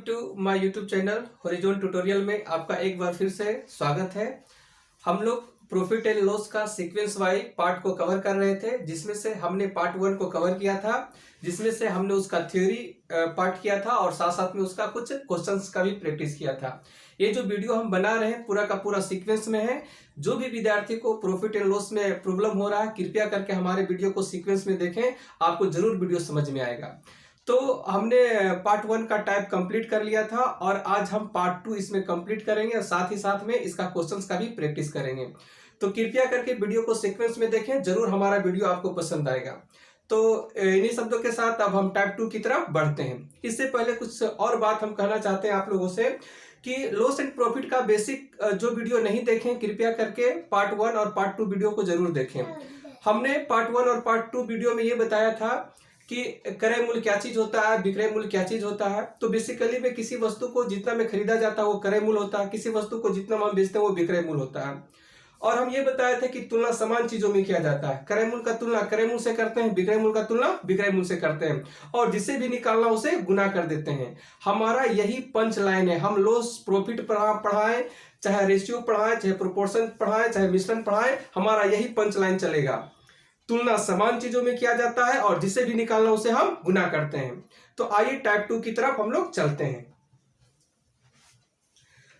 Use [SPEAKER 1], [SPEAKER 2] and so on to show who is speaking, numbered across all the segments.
[SPEAKER 1] To my YouTube channel Horizon Tutorial में आपका एक बार फिर से स्वागत है। हम लोग प्रॉफिट एंड लॉस का सीक्वेंस वाइज पार्ट को कवर कर रहे थे, जिसमें से हमने पार्ट 1 को कवर किया था, जिसमें से हमने उसका थ्योरी पार्ट किया था और साथ साथ में उसका कुछ क्वेश्चंस का भी प्रैक्टिस किया था। ये जो वीडियो हम बना रहे हैं पूरा का पूरा सीक्वेंस में है। जो भी विद्यार्थी को प्रॉफिट एंड लॉस में प्रॉब्लम हो रहा है, कृपया करके हमारे वीडियो को सीक्वेंस में देखें, आपको जरूर वीडियो समझ में आएगा। तो हमने पार्ट 1 का टाइप कंप्लीट कर लिया था और आज हम पार्ट 2 इसमें कंप्लीट करेंगे और साथ ही साथ में इसका क्वेश्चंस का भी प्रैक्टिस करेंगे। तो कृपया करके वीडियो को सीक्वेंस में देखें, जरूर हमारा वीडियो आपको पसंद आएगा। तो इन्हीं शब्दों के साथ अब हम टाइप 2 की तरफ बढ़ते हैं। इससे पहले कुछ और बात हम कहना चाहते हैं आप लोगों से कि लॉस एंड प्रॉफिट का बेसिक जो वीडियो नहीं देखें, कृपया करके पार्ट 1 और पार्ट 2 वीडियो को जरूर देखें। हमने पार्ट 1 और पार्ट 2 वीडियो में ये बताया था कि क्रय मूल्य क्या चीज होता है, विक्रय मूल्य क्या चीज होता है। तो बेसिकली में किसी वस्तु को जितना में खरीदा जाता है वो क्रय मूल्य होता है, किसी वस्तु को जितना में हम बेचते हैं वो विक्रय मूल्य होता है। और हम ये बताए थे कि तुलना समान चीजों में किया जाता है। क्रय मूल्य का तुलना क्रय मूल्य से करते हैं, विक्रय मूल्य का तुलना विक्रय मूल्य से करते हैं और जिसे भी निकालना उसे गुना कर देते हैं। हमारा यही पंच लाइन है। हम लॉस प्रॉफिट पढ़ाएं, चाहे रेशियो पढ़ाएं, चाहे प्रोपोर्शन पढ़ाएं, चाहे मिश्रण पढ़ाएं, हमारा यही पंच लाइन चलेगा। तुलना समान चीजों में किया जाता है और जिसे भी निकालना उसे हम गुना करते हैं। तो आइए टाइप 2 की तरफ हम लोग चलते हैं।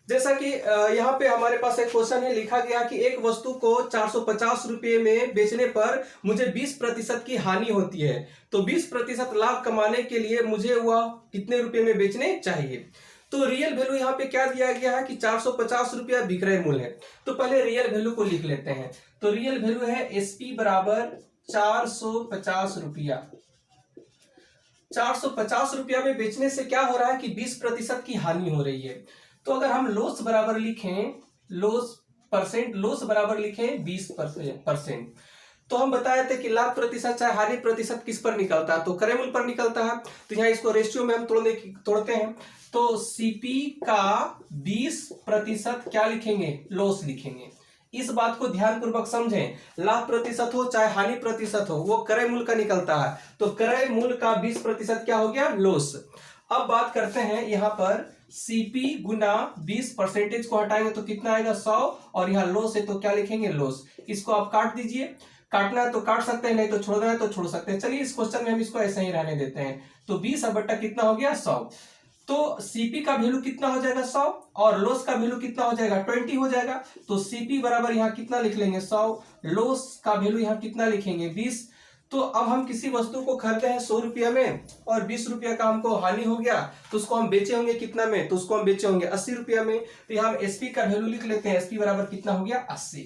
[SPEAKER 1] जैसा कि यहाँ पे हमारे पास एक क्वेश्चन है, लिखा गया कि एक वस्तु को 450 रुपये में बेचने पर मुझे 20% की हानि होती है, तो 20% लाभ कमाने के लिए मुझे वह कितने रुपए में बेचने चाहिए। तो रियल वैल्यू यहाँ पे क्या दिया गया है कि 450 रुपया विक्रय मूल्य है। तो पहले रियल वैल्यू को लिख लेते हैं। तो रियल वैल्यू है एसपी बराबर 450 रुपया। 450 रुपया में बेचने से क्या हो रहा है कि 20% की हानि हो रही है। तो अगर हम लॉस बराबर लिखें, लॉस बराबर लिखें 20%, तो हम बताए थे कि लाभ प्रतिशत चाहे हानि प्रतिशत किस पर निकलता है, तो क्रय मूल्य पर निकलता है। तो यहाँ इसको रेशियो में हम तोड़ते हैं। तो सीपी का 20% क्या लिखेंगे, लॉस लिखेंगे। इस बात को ध्यानपूर्वक समझें, लाभ प्रतिशत हो चाहे हानि प्रतिशत हो, वो क्रय मूल्य का निकलता है। तो क्रय मूल्य का 20% क्या हो गया, लॉस। अब बात करते हैं यहाँ पर सीपी गुना 20% को हटाएंगे तो कितना आएगा 100, और यहाँ लॉस है तो क्या लिखेंगे, लॉस। इसको आप काट दीजिए, काटना है तो काट सकते हैं, नहीं तो छोड़ना है तो छोड़ सकते हैं। चलिए इस क्वेश्चन में हम इसको ऐसे ही रहने देते हैं। तो 20 बट्टा कितना हो गया 100। तो सीपी का वैल्यू कितना हो जाएगा 100 और लॉस का वैल्यू कितना हो जाएगा 20 हो जाएगा। तो सीपी बराबर यहाँ कितना लिख लेंगे 100, लॉस का वैल्यू यहाँ कितना लिखेंगे 20। तो अब हम किसी वस्तु को खरीदते हैं 100 रुपया में और 20 रुपया का हमको हानि हो गया, तो उसको हम बेचे होंगे कितना में, तो उसको हम बेचे होंगे 80 रुपया में। तो यहाँ हम एसपी का वैल्यू लिख लेते हैं, एसपी बराबर कितना हो गया 80।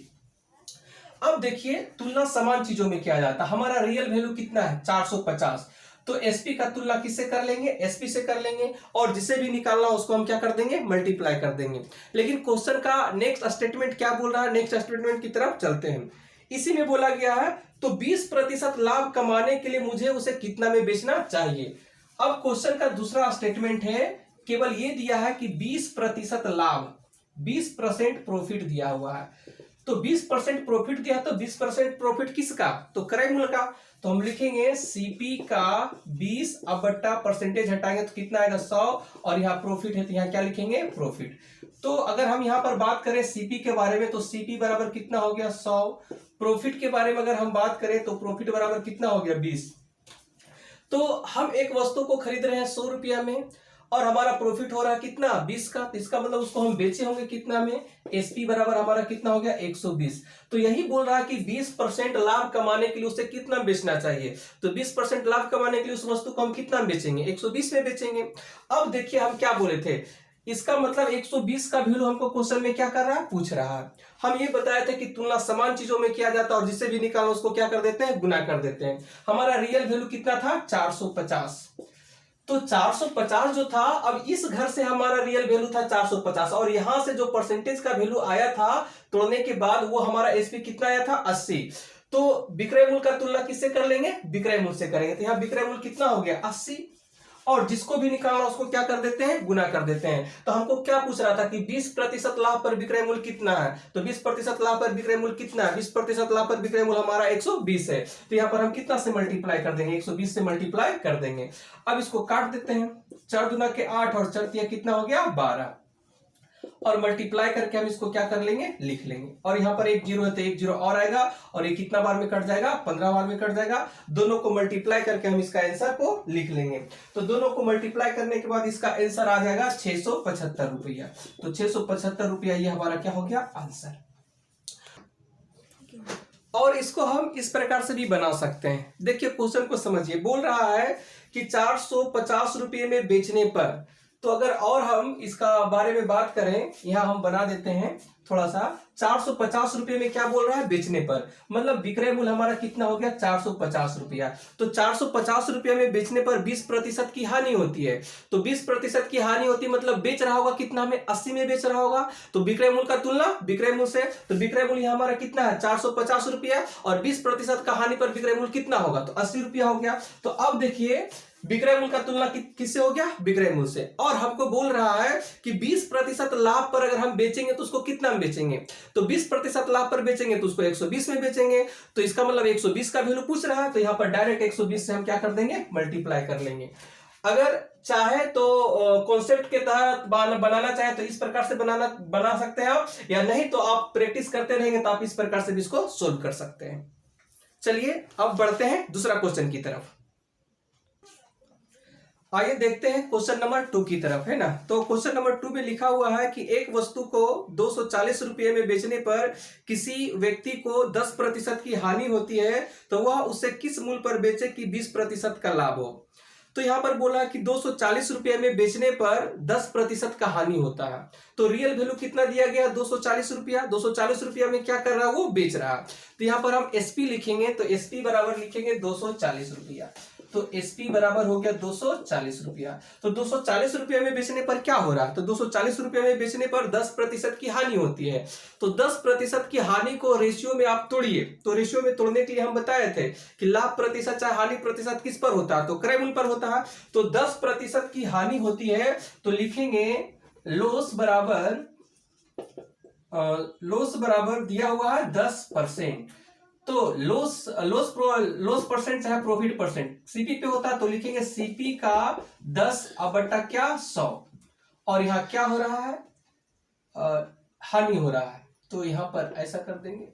[SPEAKER 1] अब देखिए तुलना समान चीजों में किया जाता है। हमारा रियल वैल्यू कितना है 450, तो एसपी का तुलना किससे कर लेंगे, एसपी से कर लेंगे और जिसे भी निकालना उसको हम क्या कर देंगे, मल्टीप्लाई कर देंगे। लेकिन क्वेश्चन का नेक्स्ट स्टेटमेंट क्या बोल रहा है, नेक्स्ट स्टेटमेंट की तरफ चलते हैं। इसी में बोला गया है तो 20% लाभ कमाने के लिए मुझे उसे कितना में बेचना चाहिए। अब क्वेश्चन का दूसरा स्टेटमेंट है, केवल ये दिया है कि 20% लाभ, 20% प्रॉफिट दिया हुआ है। तो 20% प्रॉफिट दिया, तो 20% प्रॉफिट किसका, तो क्रय मूल्य का। तो हम लिखेंगे सीपी का 20 बट्टा परसेंटेज हटाएंगे तो कितना आएगा 100, और यहाँ प्रॉफिट है तो यहाँ क्या लिखेंगे, प्रॉफिट। तो अगर हम यहाँ पर बात करें सीपी के बारे में, तो सीपी बराबर कितना हो गया 100। प्रॉफिट के बारे में अगर हम बात करें तो प्रॉफिट बराबर कितना हो गया 20। तो हम एक वस्तु को खरीद रहे हैं 100 रुपया में और हमारा प्रॉफिट हो रहा है कितना 20 का, तो इसका मतलब उसको हम बेचे होंगे कितना में, एसपी बराबर हमारा कितना हो गया 120। तो यही बोल रहा है कि 20% लाभ कमाने के लिए उसे कितना बेचना चाहिए। तो 20% लाभ कमाने के लिए उस वस्तु को हम कितना बेचेंगे, 120 में बेचेंगे। अब देखिए हम क्या बोले थे, इसका मतलब 120 का वैल्यू हमको क्वेश्चन में क्या कर रहा है, पूछ रहा है। हम ये बताए थे कि तुलना समान चीजों में किया जाता है और जिसे भी निकालना उसको क्या कर देते हैं, गुना कर देते हैं। हमारा रियल वैल्यू कितना था 450। तो 450 जो था, अब इस घर से हमारा रियल वैल्यू था 450 और यहां से जो परसेंटेज का वैल्यू आया था तोड़ने के बाद वो हमारा एसपी कितना आया था 80। तो विक्रय मूल्य का तुलना किससे कर लेंगे, विक्रय मूल्य से करेंगे। तो यहाँ विक्रय मूल्य कितना हो गया 80 और जिसको भी निकालना उसको क्या कर देते हैं, गुना कर देते हैं। तो हमको क्या पूछ रहा था कि 20% लाभ पर विक्रय मूल्य कितना है, तो 20% लाभ पर विक्रय मूल्य कितना है, 20% लाभ पर विक्रय मूल्य हमारा 120 है। तो यहाँ पर हम कितना से मल्टीप्लाई कर देंगे, 120 से मल्टीप्लाई कर देंगे। अब इसको काट देते हैं, 4 दूना के 8 और 4 तिया कितना हो गया 12, और मल्टीप्लाई करके हम इसको क्या कर लेंगे, लिख लेंगे। और यहाँ पर एक जीरो है तो एक जीरो और आएगा, और ये कितना बार में कट जाएगा, 15 बार में कट जाएगा। दोनों को मल्टीप्लाई करके हम इसका आंसर को लिख लेंगे। तो दोनों को मल्टीप्लाई करने के बाद इसका आंसर आ जाएगा 675 रुपया। तो 675 रुपया ये हमारा क्या हो गया, आंसर। और इसको हम इस प्रकार से भी बना सकते हैं। देखिए क्वेश्चन को समझिए, बोल रहा है कि 450 रुपये में बेचने पर, तो अगर और हम इसका बारे में बात करें, यहां हम बना देते हैं थोड़ा सा। 450 रुपये में क्या बोल रहा है, बेचने पर, मतलब विक्रय मूल्य हमारा कितना हो गया 450 रुपया। तो 450 रुपये में बेचने पर 20% की हानि होती है। तो 20% की हानि होती है मतलब बेच रहा होगा कितना में, 80 में बेच रहा होगा। तो विक्रय मूल्य का तुलना विक्रय मूल्य से, तो विक्रय मूल्य हमारा कितना है 450 रुपया, और 20% का हानि पर विक्रय मूल्य कितना होगा, तो 80 रुपया हो गया। तो अब देखिए विक्रय मूल्य का तुलना किससे हो गया, विक्रय मूल्य से। और हमको बोल रहा है कि 20% लाभ पर अगर हम बेचेंगे तो उसको कितना में बेचेंगे, तो 20% लाभ पर बेचेंगे तो उसको 120 में बेचेंगे। तो इसका मतलब 120 का वैल्यू पूछ रहा है, तो यहाँ पर डायरेक्ट 120 से हम क्या कर देंगे, मल्टीप्लाई कर लेंगे। अगर चाहे तो कॉन्सेप्ट के तहत बनाना चाहे तो इस प्रकार से बना सकते हैं आप, या नहीं तो आप प्रैक्टिस करते रहेंगे तो आप इस प्रकार से भी इसको सोल्व कर सकते हैं। चलिए अब बढ़ते हैं दूसरा क्वेश्चन की तरफ। आइए देखते हैं क्वेश्चन नंबर 2 की तरफ, है ना। तो क्वेश्चन नंबर 2 में लिखा हुआ है कि एक वस्तु को 240 रुपये में बेचने पर किसी व्यक्ति को 10% की हानि होती है, तो वह उसे किस मूल्य पर बेचे कि 20% का लाभ हो। तो यहां पर बोला कि 240 रुपये में बेचने पर 10% का हानि होता है। तो रियल वैल्यू कितना दिया गया, 240 रुपया। 240 रुपया में क्या कर रहा है, वो बेच रहा है। तो यहां पर हम एसपी लिखेंगे, तो एसपी बराबर लिखेंगे 240 रुपया। तो एसपी बराबर हो गया 240 रुपया। तो 240 रुपये में बेचने पर क्या हो रहा है, तो 240 रुपये में बेचने पर 10% की हानि होती है। तो 10% की हानि को रेशियो में आप तोड़िए। तो रेशियो में तोड़ने के लिए हम बताए थे कि लाभ प्रतिशत चाहे हानि प्रतिशत किस पर होता है, तो क्रय मूल्य पर होता है। तो 10% की हानि होती है, तो लिखेंगे लॉस बराबर दिया हुआ है 10%। तो लॉस परसेंट चाहे प्रॉफिट परसेंट सीपी पे होता है, तो लिखेंगे सीपी का 10/100। और यहां क्या हो रहा है, हानि हो रहा है। तो यहां पर ऐसा कर देंगे,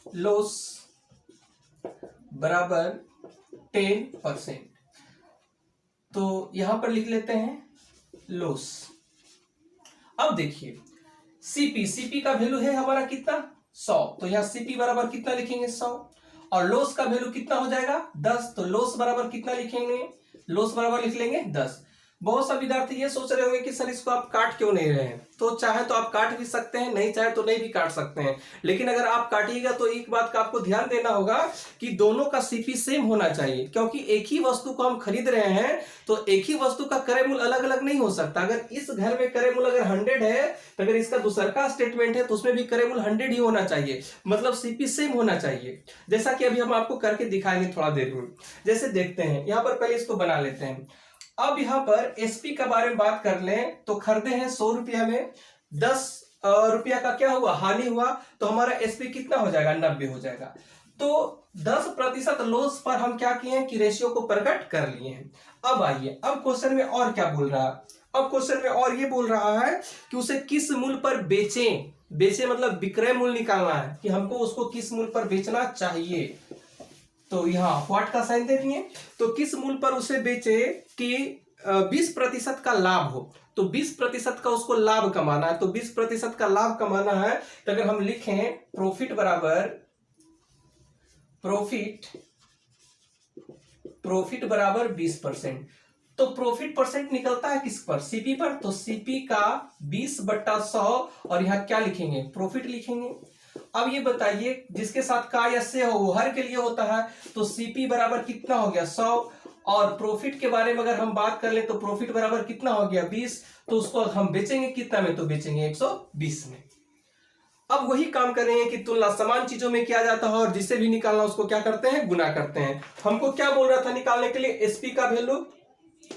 [SPEAKER 1] लॉस बराबर 10%। तो यहां पर लिख लेते हैं लॉस। अब देखिए सीपी का वैल्यू है हमारा कितना 100, तो यहां सीपी बराबर कितना लिखेंगे 100, और लॉस का वैल्यू कितना हो जाएगा 10। तो लॉस बराबर कितना लिखेंगे, लॉस बराबर लिख लेंगे 10। बहुत सा विद्यार्थी ये सोच रहे होंगे कि सर इसको आप काट क्यों नहीं रहे हैं। तो चाहे तो आप काट भी सकते हैं, नहीं चाहे तो नहीं भी काट सकते हैं। लेकिन अगर आप काटिएगा तो एक बात का आपको ध्यान देना होगा कि दोनों का सीपी सेम होना चाहिए, क्योंकि एक ही वस्तु को हम खरीद रहे हैं तो एक ही वस्तु का क्रय मूल्य अलग अलग नहीं हो सकता। अगर इस घर में क्रय मूल्य अगर 100 है, तो अगर इसका दूसरा का स्टेटमेंट है तो उसमें भी क्रय मूल्य 100 ही होना चाहिए, मतलब सीपी सेम होना चाहिए। जैसा कि अभी हम आपको करके दिखाएंगे थोड़ा देर में। जैसे देखते हैं, यहां पर पहले इसको बना लेते हैं। अब यहां पर एसपी के बारे में बात कर लें, तो खरीदे हैं 100 रुपया में, 10 रुपया का क्या हुआ, हानि हुआ। तो हमारा एसपी कितना हो जाएगा, 90 हो जाएगा। तो 10% लॉस पर हम क्या किए हैं कि रेशियो को प्रकट कर लिए हैं। अब आइए, अब क्वेश्चन में और क्या बोल रहा है, अब क्वेश्चन में और ये बोल रहा है कि उसे किस मूल्य पर बेचे मतलब विक्रय मूल्य निकालना है कि हमको उसको किस मूल्य पर बेचना चाहिए। तो यहाँ व्हाट का साइन दे दिए। तो किस मूल्य पर उसे बेचे कि 20% का लाभ हो। तो 20% का उसको लाभ कमाना है। तो 20% का लाभ कमाना है, तो अगर हम लिखें प्रॉफिट बराबर 20%, तो प्रॉफिट परसेंट निकलता है किस पर, सीपी पर। तो सीपी का 20/100, और यहां क्या लिखेंगे, प्रॉफिट लिखेंगे। अब ये बताइए जिसके साथ का या से हो वो हर के लिए होता है। तो सीपी बराबर कितना हो गया 100, और प्रॉफिट के बारे में अगर हम बात कर ले तो प्रॉफिट बराबर कितना हो गया 20। तो उसको हम बेचेंगे कितना में, तो बेचेंगे 120 में। अब वही काम करेंगे कि तुलना समान चीजों में किया जाता है और जिसे भी निकालना उसको क्या करते हैं, गुना करते हैं। हमको क्या बोल रहा था निकालने के लिए, एसपी का वैल्यू,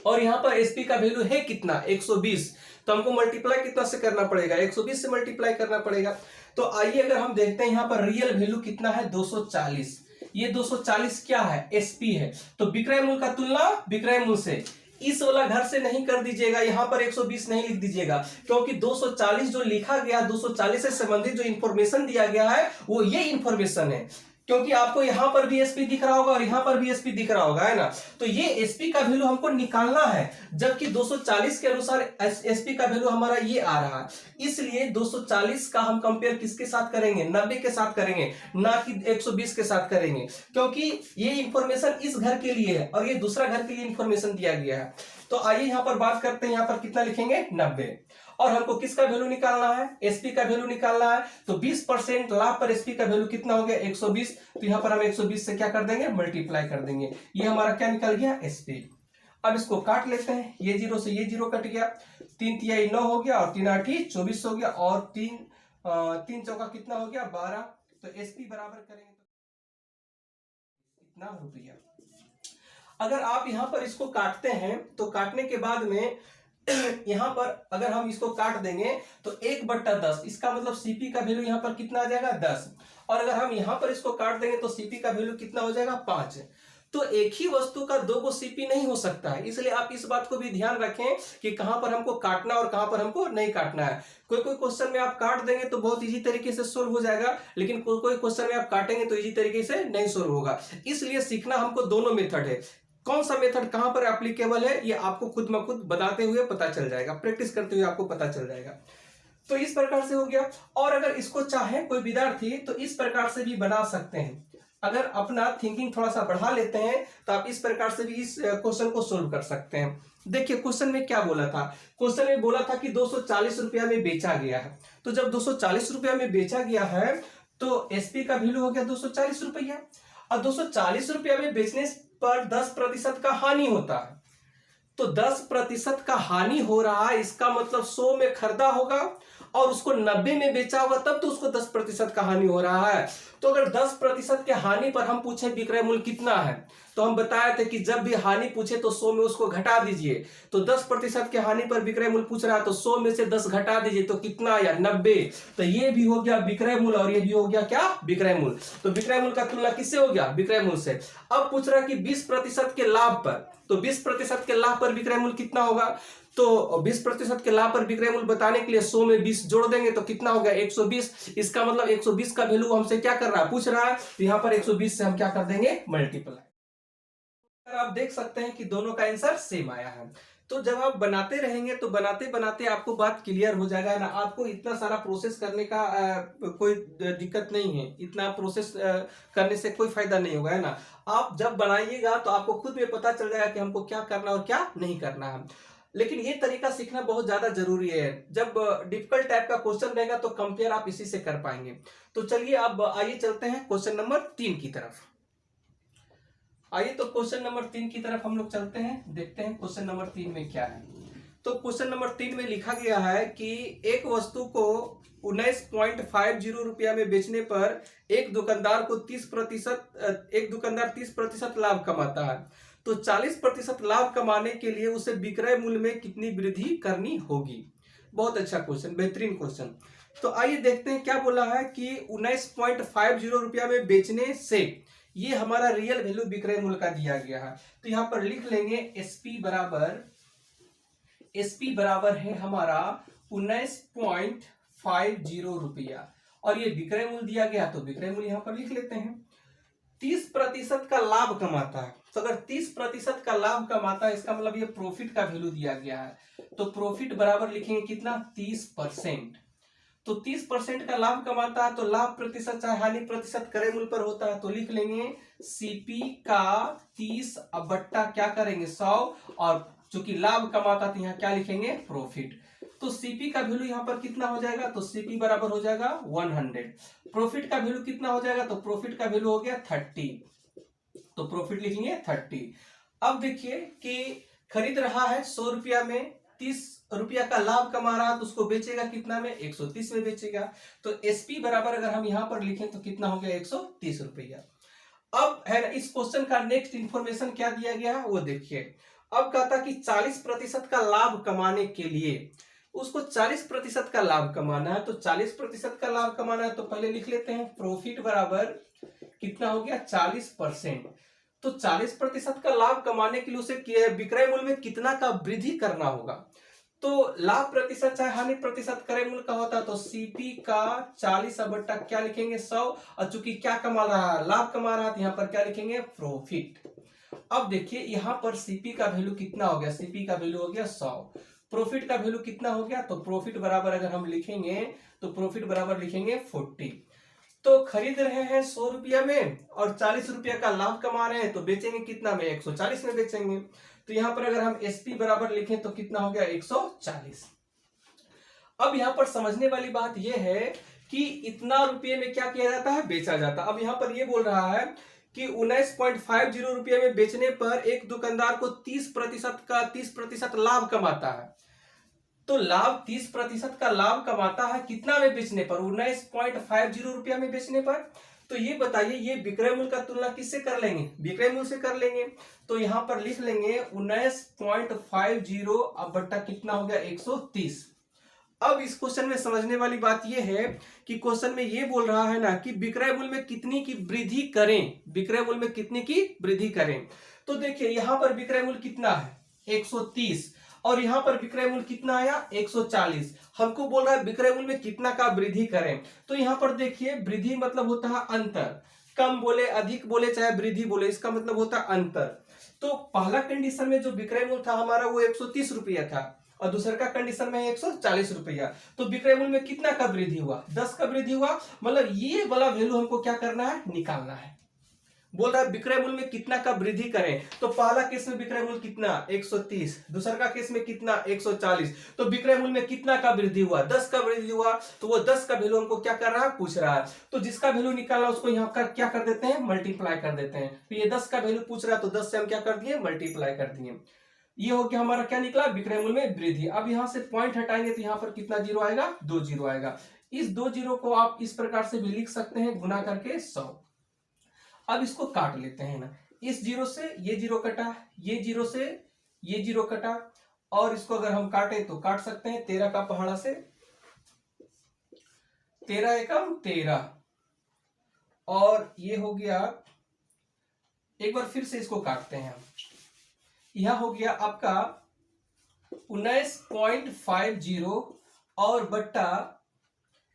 [SPEAKER 1] और यहाँ पर एसपी का वैल्यू है कितना, 120, तो हमको मल्टीप्लाई कितना से करना पड़ेगा, 120 से मल्टीप्लाई करना पड़ेगा। तो आइए अगर हम देखते हैं यहाँ पर रियल वैल्यू कितना है, 240। ये 240 क्या है, एसपी है। तो विक्रय मूल्य का तुलना विक्रय मूल्य से, इस वाला घर से नहीं कर दीजिएगा, यहां पर 120 नहीं लिख दीजिएगा, क्योंकि 240 जो लिखा गया, 240 से संबंधित जो इंफॉर्मेशन दिया गया है वो ये इंफॉर्मेशन है, क्योंकि आपको यहां पर भी एसपी दिख रहा होगा और यहां पर भी एसपी दिख रहा होगा, है ना। तो ये एसपी का वैल्यू हमको निकालना है, जबकि 240 के अनुसार एसपी का वैल्यू हमारा ये आ रहा है, इसलिए 240 का हम कंपेयर किसके साथ करेंगे, 90 के साथ करेंगे, ना कि 120 के साथ करेंगे, क्योंकि ये इंफॉर्मेशन इस घर के लिए है और ये दूसरा घर के लिए इंफॉर्मेशन दिया गया है। तो आइए यहां पर बात करते हैं, यहां पर कितना लिखेंगे, 90, और हमको किसका वैल्यू निकालना है, एसपी का वैल्यू निकालना है। तो 20% लाभ पर एसपी का वैल्यू कितना हो गया, 120, तो यहां पर हम 120 से क्या कर देंगे, मल्टीप्लाई कर देंगे, ये हमारा क्या निकल गया, एसपी। अब इसको काट लेते हैं, ये जीरो से ये जीरो कट गया, 3 तिहाई 9 हो गया और 3 आठी 24 हो गया, और 3 चौका कितना हो गया, 12। तो एसपी बराबर करेंगे तो कितना रुपया। अगर आप यहां पर इसको काटते हैं तो काटने के बाद में यहां पर अगर हम इसको काट देंगे तो 1/10, इसका मतलब सीपी का वैल्यू यहां पर कितना आ जाएगा, 10, और अगर हम यहां पर इसको काट देंगे तो सीपी का वैल्यू कितना हो जाएगा, 5। तो एक ही वस्तु का दो को सीपी नहीं हो सकता है, इसलिए आप इस बात को भी ध्यान रखें कि कहां पर हमको काटना और कहां पर हमको नहीं काटना है। कोई कोई क्वेश्चन में आप काट देंगे तो बहुत इजी तरीके से सोल्व हो जाएगा, लेकिन कोई कोई क्वेश्चन में आप काटेंगे तो इजी तरीके से नहीं सोल्व होगा। इसलिए सीखना हमको दोनों मेथड है, कौन सा मेथड कहां पर एप्लीकेबल है ये आपको खुद में खुद बताते हुए पता चल जाएगा, प्रैक्टिस करते हुए आपको पता चल जाएगा। तो इस प्रकार से हो गया, और अगर इसको चाहे कोई विद्यार्थी तो इस प्रकार से भी बना सकते हैं। अगर अपना थिंकिंग थोड़ा सा बढ़ा लेते हैं तो आप इस प्रकार से भी इस क्वेश्चन को सोल्व कर सकते हैं। देखिए क्वेश्चन में क्या बोला था, क्वेश्चन में बोला था कि 240 रुपया में बेचा गया है। तो जब 240 रुपया में बेचा गया है तो एसपी का वैल्यू हो गया 240 रुपया, और 240 रुपया में बेचने पर 10% का हानि होता है। तो 10% का हानि हो रहा है, इसका मतलब 100 में खरीदा होगा और उसको 90 में बेचा होगा, तब तो उसको 10% का हानि हो रहा है। तो अगर 10% के हानि पर हम पूछे विक्रय मूल्य कितना है, तो हम बताए थे कि जब भी हानि पूछे तो 100 में उसको घटा दीजिए। तो 10% के हानि पर विक्रय मूल्य पूछ रहा है तो 100 में से 10 घटा दीजिए, तो कितना आया, 90। तो ये भी हो गया विक्रय मूल्य और ये भी हो गया क्या, विक्रय मूल्य। तो विक्रय मूल्य का तुलना किससे हो गया, विक्रय मूल्य से। अब पूछ रहा है कि 20% के लाभ पर, तो 20% के लाभ पर विक्रय मूल्य कितना होगा, तो 20% के लाभ पर विक्रय मूल्य बताने के लिए 100 में 20 जोड़ देंगे तो कितना हो गया, 120। इसका मतलब 120 का वैल्यू हमसे क्या कर रहा है, पूछ रहा है, तो यहां पर 120 से हम क्या कर देंगे, मल्टीप्लाई। आप देख सकते हैं कि दोनों का आंसर सेम आया है। तो जब आप बनाते रहेंगे तो बनाते बनाते आपको बात क्लियर हो जाएगा ना, आपको इतना सारा प्रोसेस करने का कोई दिक्कत नहीं है, इतना प्रोसेस करने से कोई फायदा नहीं होगा, है ना। आप जब बनाइएगा तो आपको खुद में पता चल जाएगा कि हमको क्या करना और क्या नहीं करना है। लेकिन ये तरीका सीखना बहुत ज्यादा जरूरी है, जब डिफिकल्ट टाइप का क्वेश्चन रहेगा तो कंपेयर आप इसी से कर पाएंगे। तो चलिए अब आइए चलते हैं क्वेश्चन नंबर 3 की तरफ। आइए तो क्वेश्चन नंबर 3 की तरफ हम लोग चलते हैं, देखते हैं क्वेश्चन नंबर 3 में क्या है। तो क्वेश्चन नंबर 3 में लिखा गया है कि एक वस्तु को 19.50 रुपया में बेचने पर एक दुकानदार 30% लाभ कमाता है। तो 40% लाभ कमाने के लिए उसे विक्रय मूल्य में कितनी वृद्धि करनी होगी। बहुत अच्छा क्वेश्चन, बेहतरीन क्वेश्चन। तो आइए देखते हैं क्या बोला है कि 19.50 रुपया में बेचने से, ये हमारा रियल वैल्यू विक्रय मूल्य का दिया गया है। तो यहां पर लिख लेंगे एसपी बराबर है हमारा 19.50 रुपया, और ये विक्रय मूल्य दिया गया तो विक्रय मूल्य यहां पर लिख लेते हैं। 30% का लाभ कमाता है, तो अगर 30% का लाभ कमाता है इसका मतलब ये प्रॉफिट का वैल्यू दिया गया है, तो प्रॉफिट बराबर लिखेंगे कितना, 30%। तो 30% का लाभ कमाता है तो लाभ प्रतिशत चाहे हानि प्रतिशत क्रय मूल्य पर होता है, तो लिख लेंगे सीपी का 30 बट्टा क्या करेंगे 100, और चूंकि लाभ कमाता तो यहाँ क्या लिखेंगे, प्रॉफिट। तो सीपी का वैल्यू यहाँ पर कितना हो जाएगा, तो सीपी बराबर हो जाएगा 100। प्रॉफिट का वैल्यू कितना हो जाएगा, तो प्रॉफिट का वैल्यू हो गया 30, तो प्रॉफिट लिखेंगे 30। अब देखिए कि खरीद रहा है 100 रुपया में, ₹30 का लाभ कमा रहा है तो उसको बेचेगा कितना में, 130 में बेचेगा। तो एसपी बराबर अगर हम यहां पर लिखें तो कितना हो गया, ₹130। अब है ना, इस क्वेश्चन का नेक्स्ट इंफॉर्मेशन क्या दिया गया है वो देखिए। अब कहता कि 40% का लाभ कमाने के लिए उसको 40% का लाभ कमाना है। तो 40% का लाभ कमाना है तो पहले लिख लेते हैं प्रॉफिट बराबर कितना हो गया, 40%। तो 40% का लाभ कमाने के लिए उसे विक्रय मूल्य में कितना का वृद्धि करना होगा। तो लाभ प्रतिशत चाहे हानि प्रतिशत क्रय मूल्य का होता है तो सीपी का 40 बट्टा क्या लिखेंगे, 100। और चूंकि क्या कमा रहा है, लाभ कमा रहा है, तो यहाँ पर क्या लिखेंगे, प्रॉफिट। अब देखिए यहाँ पर सीपी का वैल्यू कितना हो गया, सीपी का वैल्यू हो गया 100। प्रॉफिट का वैल्यू कितना हो गया, तो प्रॉफिट बराबर अगर हम लिखेंगे तो प्रॉफिट बराबर लिखेंगे 40। तो खरीद रहे हैं ₹100 में और ₹40 का लाभ कमा रहे हैं तो बेचेंगे कितना में, 140 में बेचेंगे। तो यहां पर अगर हम एसपी बराबर लिखें तो कितना हो गया, 140। अब यहां पर समझने वाली बात यह है कि इतना रुपये में क्या किया जाता है, बेचा जाता है। अब यहां पर यह बोल रहा है कि 19.50 रुपये में बेचने पर एक दुकानदार को 30% लाभ कमाता है। तो लाभ 30% का लाभ कमाता है कितना में बेचने पर, 19.50 रुपया में बेचने पर। तो ये बताइए ये विक्रय मूल्य का तुलना किससे कर लेंगे, विक्रय मूल्य से कर लेंगे। तो यहां पर लिख लेंगे 19.50 अब बट्टा कितना हो गया, 130। अब इस क्वेश्चन में समझने वाली बात यह है कि क्वेश्चन में ये बोल रहा है ना कि विक्रय मूल्य में कितनी की वृद्धि करें, विक्रय मूल्य में कितनी की वृद्धि करें। तो देखिए यहां पर विक्रय मूल्य कितना है, 130, और यहां पर विक्रय मूल्य कितना आया, 140। हमको बोल रहा है विक्रय मूल्य में कितना का वृद्धि करें। तो यहां पर देखिए वृद्धि मतलब होता है अंतर, कम बोले अधिक बोले चाहे वृद्धि बोले, इसका मतलब होता है अंतर। तो पहला कंडीशन में जो विक्रय मूल्य था हमारा वो 130 रुपया था और दूसरे का कंडीशन में 140 रुपया। तो विक्रय मूल्य में कितना का वृद्धि हुआ, 10 का वृद्धि हुआ। मतलब ये वाला वैल्यू हमको क्या करना है, निकालना है। बोल रहा है विक्रय मूल्य में कितना का वृद्धि करें। तो पहला केस में विक्रय मूल्य कितना, 130, दूसरा का केस में कितना, 140। तो विक्रय मूल्य में कितना का वृद्धि हुआ, 10 का वृद्धि हुआ। तो वो 10 का वैल्यू हमको क्या कर रहा है, पूछ रहा है। तो जिसका वैल्यू निकालना उसको यहाँ का क्या कर देते हैं, मल्टीप्लाई कर देते हैं। तो ये 10 का वैल्यू पूछ रहा है तो 10 से हम क्या कर दिए, मल्टीप्लाई कर दिए। ये हो गया हमारा क्या निकला, विक्रय मूल्य में वृद्धि। अब यहां से पॉइंट हटाएंगे तो यहाँ पर कितना जीरो आएगा, 2 जीरो आएगा। इस 2 जीरो को आप इस प्रकार से भी लिख सकते हैं, गुना करके 100। अब इसको काट लेते हैं ना, इस जीरो से ये जीरो कटा, ये जीरो से ये जीरो कटा, और इसको अगर हम काटे तो काट सकते हैं 13 का पहाड़ा से, 13 एकम 13, और ये हो गया, एक बार फिर से इसको काटते हैं हम। यह हो गया आपका 19.50 और बट्टा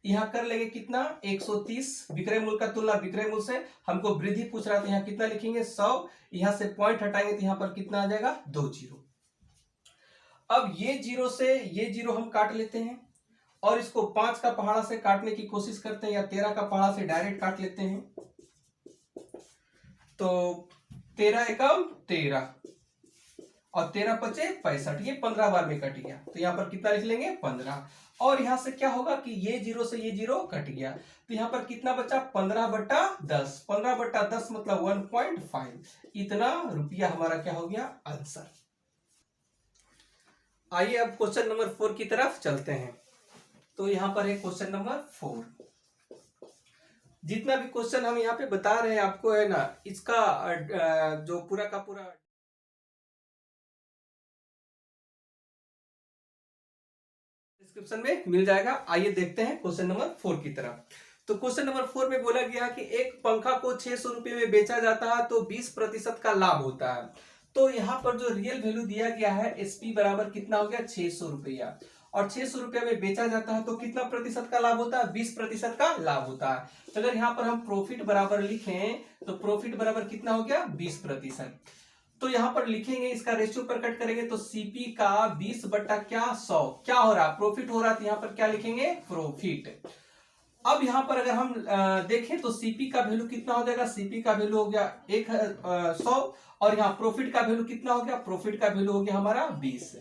[SPEAKER 1] यहां कर लेंगे कितना, 130। विक्रय मूल्य का तुलना विक्रय मूल्य से, हमको वृद्धि पूछ रहा था, यहां कितना लिखेंगे, 100। यहां से पॉइंट हटाएंगे तो यहां पर कितना आ जाएगा, 2 जीरो। अब ये जीरो से ये जीरो हम काट लेते हैं और इसको 5 का पहाड़ा से काटने की कोशिश करते हैं, या 13 का पहाड़ा से डायरेक्ट काट लेते हैं। तो 13 एकम 13 और 13 पचे 65, ये 15 बार में कट गया। तो यहाँ पर कितना लिख लेंगे, 15। और यहां से क्या होगा कि ये जीरो से ये जीरो कट गया, तो यहाँ पर कितना बचा, 15/10। 15/10 मतलब 1.5। इतना रुपया हमारा क्या हो गया, आंसर। आइए अब क्वेश्चन नंबर 4 की तरफ चलते हैं। तो यहाँ पर है क्वेश्चन नंबर 4। जितना भी क्वेश्चन हम यहाँ पे बता रहे हैं आपको है ना, इसका जो पूरा का पूरा डिस्क्रिप्शन में मिल जाएगा। आइए देखते हैं क्वेश्चन नंबर 4 की तरफ। तो क्वेश्चन नंबर 4 में बोला गया कि एक पंखा को 600 रुपए में बेचा जाता है तो 20% का लाभ होता है। तो यहाँ पर जो रियल वैल्यू दिया गया है एसपी बराबर कितना हो गया, 600 रुपया, और 600 रुपया में बेचा जाता है तो कितना प्रतिशत का लाभ होता है, 20% का लाभ होता है। तो अगर यहाँ पर हम प्रॉफिट बराबर लिखें तो प्रॉफिट बराबर कितना हो गया, 20%। तो यहां पर लिखेंगे, इसका रेशियो प्रकट करेंगे तो सीपी का 20 बट्टा क्या 100 क्या हो रहा है, प्रॉफिट हो रहा है। तो यहां पर क्या लिखेंगे, प्रॉफिट। अब यहां पर अगर हम देखें तो सीपी का वैल्यू कितना हो जाएगा, सीपी का वैल्यू हो गया 100, और यहाँ प्रॉफिट का वैल्यू कितना हो गया, प्रॉफिट का वैल्यू हो गया हमारा 20।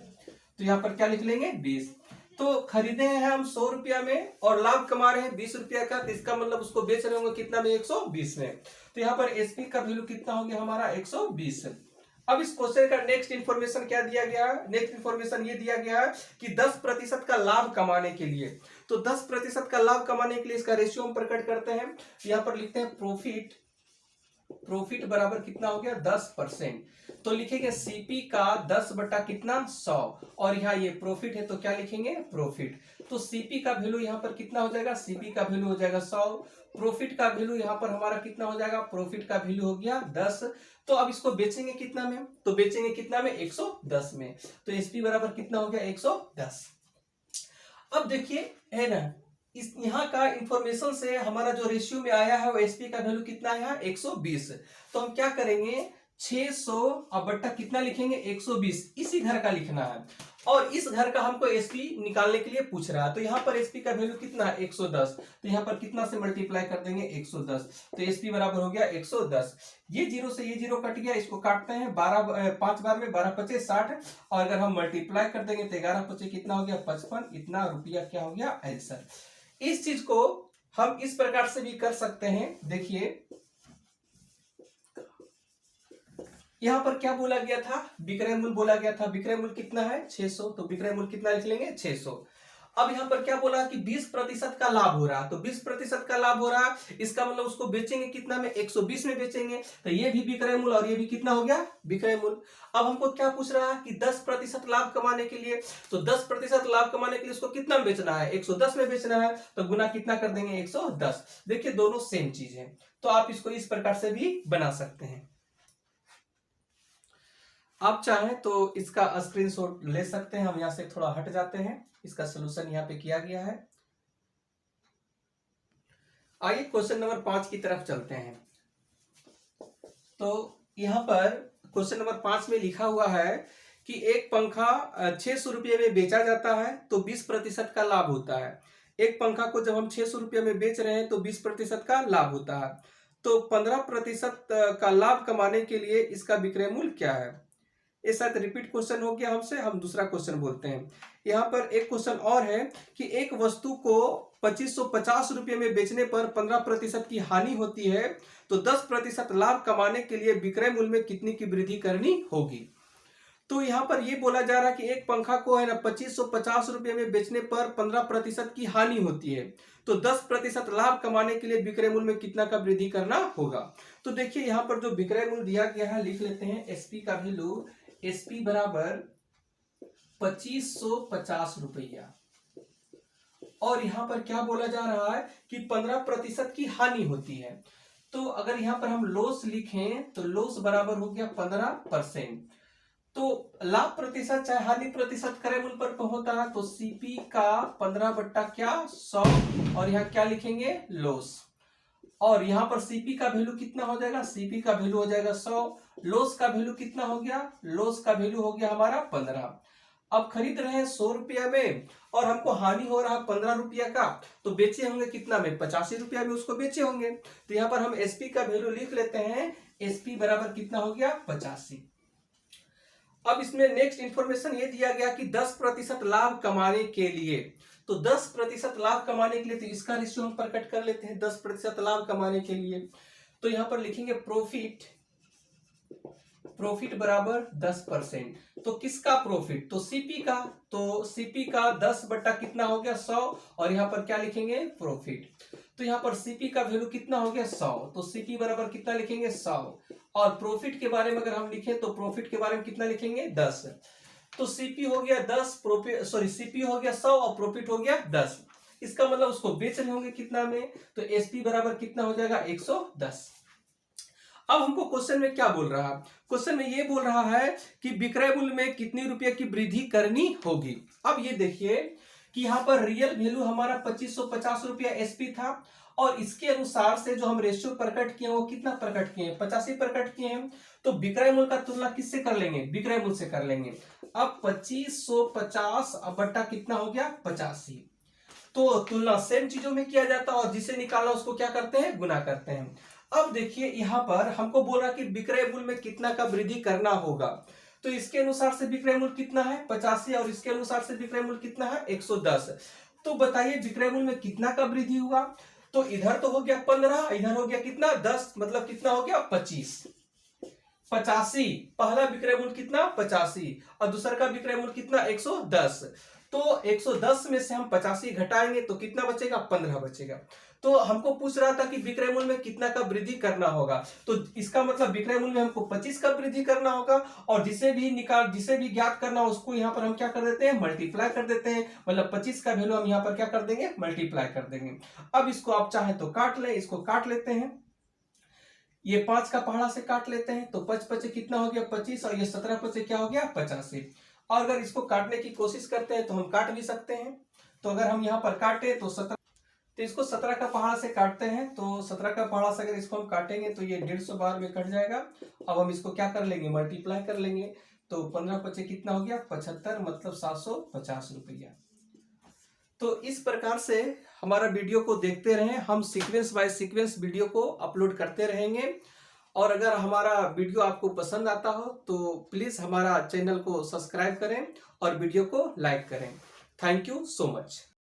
[SPEAKER 1] तो यहाँ पर क्या लिख लेंगे, 20। तो खरीदे हैं हम 100 रुपया में और लाभ कमा रहे हैं 20 रुपया का, तो इसका मतलब उसको बेच रहे होंगे कितना में, 120 में। तो यहाँ पर एसपी का वैल्यू कितना हो गया हमारा, 120। अब इस क्वेश्चन का नेक्स्ट इंफॉर्मेशन क्या दिया गया है? नेक्स्ट इंफॉर्मेशन ये दिया गया है कि 10% का लाभ कमाने के लिए, तो 10% का लाभ कमाने के लिए इसका रेशियो हम प्रकट करते हैं। यहां पर लिखते हैं प्रॉफिट बराबर कितना हो गया 10%, तो लिखेंगे सीपी का 10 बटा कितना 100, और यहाँ ये प्रॉफिट है तो क्या लिखेंगे प्रॉफिट। तो सीपी का वैल्यू यहाँ पर कितना हो जाएगा, सीपी का वैल्यू हो जाएगा 100, प्रॉफिट का वैल्यू यहाँ पर हमारा कितना हो जाएगा, प्रॉफिट का वैल्यू हो गया 10। तो अब इसको बेचेंगे कितना में, तो बेचेंगे कितना में 110 में, तो एसपी बराबर कितना हो गया 110। अब देखिए है ना, इस यहाँ का इंफॉर्मेशन से हमारा जो रेशियो में आया है वो एसपी का वैल्यू कितना है 120। तो हम क्या करेंगे 600 अब बट्टा कितना लिखेंगे 120, इसी घर का लिखना है, और इस घर का हमको एसपी निकालने के लिए पूछ रहा है। तो यहाँ पर एसपी का वैल्यू कितना है 110, तो यहाँ पर कितना से मल्टीप्लाई कर देंगे 110, तो एसपी बराबर हो गया 110। ये जीरो से ये जीरो कट गया, इसको काटते हैं 5 बार में 12 पचे 60, और अगर हम मल्टीप्लाई कर देंगे तो 11 पचे कितना हो गया 55, इतना रुपया क्या हो गया आंसर। इस चीज को हम इस प्रकार से भी कर सकते हैं। देखिए यहां पर क्या बोला गया था, विक्रय मूल्य बोला गया था, विक्रय मूल्य कितना है 600, तो विक्रय मूल्य कितना लिख लेंगे 600। अब यहां पर क्या बोला कि 20% का लाभ हो रहा, तो 20% का लाभ हो रहा, इसका मतलब उसको बेचेंगे कितना में 120 में बेचेंगे, तो ये भी विक्रय मूल्य और ये भी कितना हो गया विक्रय मूल्य। अब हमको क्या पूछ रहा है कि 10% लाभ कमाने के लिए, तो 10% लाभ कमाने के लिए उसको कितना में बेचना है 110 में बेचना है, तो गुना कितना कर देंगे 110। देखिए दोनों सेम चीज है, तो आप इसको इस प्रकार से भी बना सकते हैं। आप चाहें तो इसका स्क्रीनशॉट ले सकते हैं। हम यहां से थोड़ा हट जाते हैं, इसका सलूशन यहां पे किया गया है। आइए क्वेश्चन नंबर 5 की तरफ चलते हैं। तो यहां पर क्वेश्चन नंबर 5 में लिखा हुआ है कि एक पंखा 600 रुपये में बेचा जाता है तो 20% का लाभ होता है। एक पंखा को जब हम 600 रुपये में बेच रहे हैं तो 20% का लाभ होता है, तो 15% का लाभ कमाने के लिए इसका विक्रय मूल्य क्या है। ये शायद रिपीट क्वेश्चन हो गया हमसे, हम दूसरा क्वेश्चन बोलते हैं। यहाँ पर एक क्वेश्चन और है कि एक वस्तु को 2550 रुपये में बेचने पर 15% की हानि होती है, तो 10% लाभ कमाने के लिए विक्रय मूल्य में कितनी की वृद्धि करनी होगी। तो यहाँ पर ये बोला जा रहा है कि एक पंखा को है ना 2550 रुपये में बेचने पर 15% की हानि होती है, तो 10% लाभ कमाने के लिए विक्रय मूल्य में कितना का वृद्धि करना होगा। तो देखिए यहाँ पर जो विक्रय मूल्य दिया गया है लिख लेते हैं, एसपी का वैल्यू एसपी बराबर 2550 रुपया, और यहां पर क्या बोला जा रहा है कि 15% की हानि होती है। तो अगर यहां पर हम लॉस लिखें तो लॉस बराबर हो गया 15%, तो लाभ प्रतिशत चाहे हानि प्रतिशत क्रय मूल्य पर होता है, तो सीपी का 15 बट्टा क्या 100, और यहाँ क्या लिखेंगे लॉस, और यहां पर सीपी का वैल्यू कितना हो जाएगा, सीपी का वैल्यू हो जाएगा 100, लॉस का वैल्यू कितना हो गया, लॉस का वैल्यू हो गया हमारा 15। अब खरीद रहे हैं 100 रुपया में और हमको हानि हो रहा है 15 रुपया का, तो बेचे होंगे कितना में 85 रुपया में उसको बेचे होंगे। तो यहाँ पर हम एसपी का वैल्यू लिख लेते हैं, एसपी बराबर कितना हो गया 85। अब इसमें नेक्स्ट इंफॉर्मेशन ये दिया गया कि 10% लाभ कमाने के लिए, तो 10% लाभ कमाने के लिए तो इसका रेशियो हम प्रकट कर लेते हैं। 10% लाभ कमाने के लिए तो यहां पर लिखेंगे प्रॉफिट बराबर 10%, तो किसका प्रॉफिट, तो सीपी का, तो सीपी का 10 बट्टा कितना हो गया 100, और यहां पर क्या लिखेंगे प्रॉफिट, तो यहां पर सीपी का वैल्यू कितना हो गया 100, तो सीपी बराबर कितना लिखेंगे 100, और प्रॉफिट के बारे में अगर हम लिखें तो प्रॉफिट के बारे में कितना लिखेंगे 10, तो सीपी हो गया 10, सीपी हो गया 100 और प्रॉफिट हो गया 10। इसका मतलब उसको बेच रहे होंगे कितना में, तो एसपी बराबर कितना हो जाएगा 110। अब हमको क्वेश्चन में क्या बोल रहा है, क्वेश्चन में ये बोल रहा है कि विक्रय मूल्य में कितनी रुपए की वृद्धि करनी होगी। अब ये देखिए कि यहाँ पर रियल वैल्यू हमारा 2550 रुपया एसपी था, और इसके अनुसार से जो हम रेशियो प्रकट किए वो कितना प्रकट किए हैं 85 प्रकट किए हैं, तो विक्रय मूल्य का तुलना किससे कर लेंगे, विक्रय मूल्य से कर लेंगे। अब 2550 बट्टा कितना हो गया 85, तो तुलना सेम चीजों में किया जाता है और जिसे निकालना उसको क्या करते हैं गुना करते हैं। अब देखिए यहाँ पर हमको बोल रहा कि विक्रय मूल्य में कितना का वृद्धि करना होगा, तो इसके अनुसार से विक्रय मूल्य कितना है 85 और इसके अनुसार से विक्रय मूल्य कितना है 110। तो बताइए विक्रय मूल्य में कितना का वृद्धि हुआ, तो इधर तो हो गया 15, इधर हो गया कितना 10, मतलब कितना हो गया 25। 85, पहला विक्रय मूल्य कितना 85 और दूसरा का विक्रय मूल्य कितना 110। तो 110 में से हम 85 घटाएंगे तो कितना बचेगा 15 बचेगा। तो हमको पूछ रहा था कि विक्रय मूल्य में कितना का वृद्धि करना होगा, तो इसका मतलब विक्रय मूल्य में हमको 25 का वृद्धि करना होगा और जिसे भी ज्ञात करना हो उसको यहाँ पर हम क्या कर देते हैं मल्टीप्लाई कर देते हैं, मतलब 25 का वैल्यू हम यहाँ पर क्या कर देंगे मल्टीप्लाई कर देंगे। अब इसको आप चाहे तो काट लें, इसको काट लेते हैं, ये 5 का पहाड़ा से काट लेते हैं तो 5 पचे कितना हो गया 25 और ये 17 पचे क्या हो गया 85। और अगर इसको काटने की कोशिश करते हैं तो हम काट भी सकते हैं। तो अगर हम यहाँ पर काटे तो 17, तो इसको 17 का पहाड़ा से काटते हैं तो 17 का पहाड़ा से अगर इसको हम काटेंगे तो ये 150 बार में कट जाएगा। अब हम इसको क्या कर लेंगे मल्टीप्लाई कर लेंगे तो 15 पचे कितना हो गया 75, मतलब 750 रुपया। तो इस प्रकार से हमारा वीडियो को देखते रहें, हम सीक्वेंस बाय सीक्वेंस वीडियो को अपलोड करते रहेंगे। और अगर हमारा वीडियो आपको पसंद आता हो तो प्लीज हमारा चैनल को सब्सक्राइब करें और वीडियो को लाइक करें। Thank you so much.